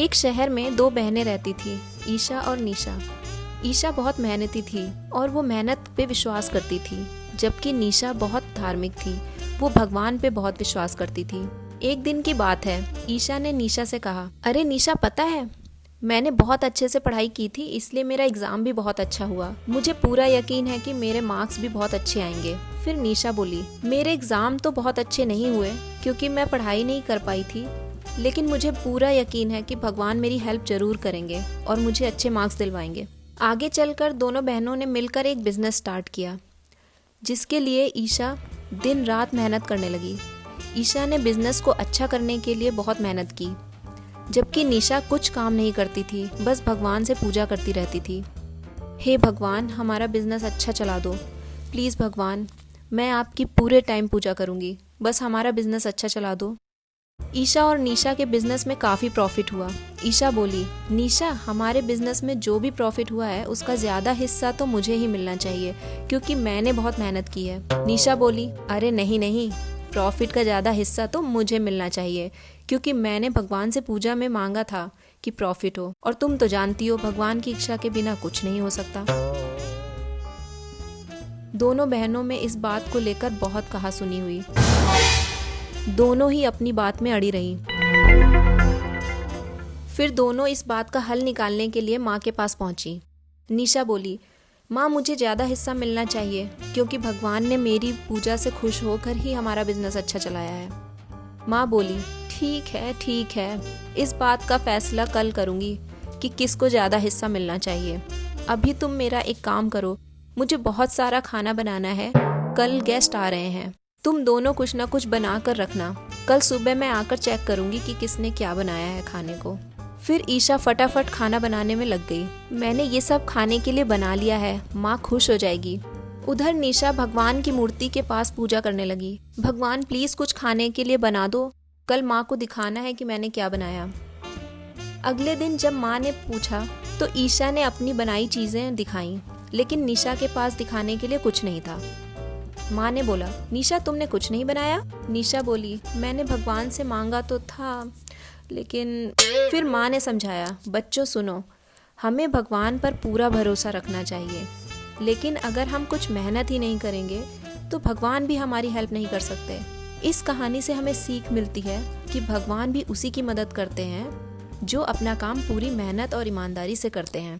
एक शहर में दो बहनें रहती थी, ईशा और निशा। ईशा बहुत मेहनती थी और वो मेहनत पे विश्वास करती थी, जबकि निशा बहुत धार्मिक थी। वो भगवान पे बहुत विश्वास करती थी। एक दिन की बात है, ईशा ने निशा से कहा, अरे निशा, पता है मैंने बहुत अच्छे से पढ़ाई की थी, इसलिए मेरा एग्जाम भी बहुत अच्छा हुआ। मुझे पूरा यकीन है कि मेरे मार्क्स भी बहुत अच्छे आएंगे। फिर निशा बोली, मेरे एग्जाम तो बहुत अच्छे नहीं हुए क्योंकि मैं पढ़ाई नहीं कर पाई थी, लेकिन मुझे पूरा यकीन है कि भगवान मेरी हेल्प जरूर करेंगे और मुझे अच्छे मार्क्स दिलवाएंगे। आगे चलकर दोनों बहनों ने मिलकर एक बिजनेस स्टार्ट किया, जिसके लिए ईशा दिन रात मेहनत करने लगी। ईशा ने बिजनेस को अच्छा करने के लिए बहुत मेहनत की, जबकि निशा कुछ काम नहीं करती थी, बस भगवान से पूजा करती रहती थी। हे भगवान, हमारा बिजनेस अच्छा चला दो, प्लीज़ भगवान, मैं आपकी पूरे टाइम पूजा करूँगी, बस हमारा बिजनेस अच्छा चला दो। ईशा और निशा के बिजनेस में काफ़ी प्रॉफिट हुआ। ईशा बोली, निशा, हमारे बिजनेस में जो भी प्रॉफिट हुआ है उसका ज़्यादा हिस्सा तो मुझे ही मिलना चाहिए क्योंकि मैंने बहुत मेहनत की है। निशा बोली, अरे नहीं नहीं, प्रॉफिट का ज़्यादा हिस्सा तो मुझे मिलना चाहिए क्योंकि मैंने भगवान से पूजा में मांगा था कि प्रॉफिट हो, और तुम तो जानती हो भगवान की इच्छा के बिना कुछ नहीं हो सकता। दोनों बहनों में इस बात को लेकर बहुत कहासुनी हुई। दोनों ही अपनी बात में अड़ी रहीं। फिर दोनों इस बात का हल निकालने के लिए माँ के पास पहुंची। निशा बोली, माँ, मुझे ज़्यादा हिस्सा मिलना चाहिए क्योंकि भगवान ने मेरी पूजा से खुश होकर ही हमारा बिजनेस अच्छा चलाया है। माँ बोली, ठीक है, इस बात का फैसला कल करूँगी कि किसको ज़्यादा हिस्सा मिलना चाहिए। अभी तुम मेरा एक काम करो, मुझे बहुत सारा खाना बनाना है, कल गेस्ट आ रहे हैं। तुम दोनों कुछ ना कुछ बना कर रखना, कल सुबह मैं आकर चेक करूँगी कि किसने क्या बनाया है खाने को। फिर ईशा फटाफट खाना बनाने में लग गई। मैंने ये सब खाने के लिए बना लिया है, माँ खुश हो जाएगी। उधर निशा भगवान की मूर्ति के पास पूजा करने लगी। भगवान, प्लीज कुछ खाने के लिए बना दो, कल माँ को दिखाना है कि मैंने क्या बनाया। अगले दिन जब माँ ने पूछा तो ईशा ने अपनी बनाई चीजें दिखाई, लेकिन निशा के पास दिखाने के लिए कुछ नहीं था। माँ ने बोला, निशा, तुमने कुछ नहीं बनाया? निशा बोली, मैंने भगवान से मांगा तो था, लेकिन फिर माँ ने समझाया, बच्चों सुनो, हमें भगवान पर पूरा भरोसा रखना चाहिए, लेकिन अगर हम कुछ मेहनत ही नहीं करेंगे तो भगवान भी हमारी हेल्प नहीं कर सकते। इस कहानी से हमें सीख मिलती है कि भगवान भी उसी की मदद करते हैं जो अपना काम पूरी मेहनत और ईमानदारी से करते हैं।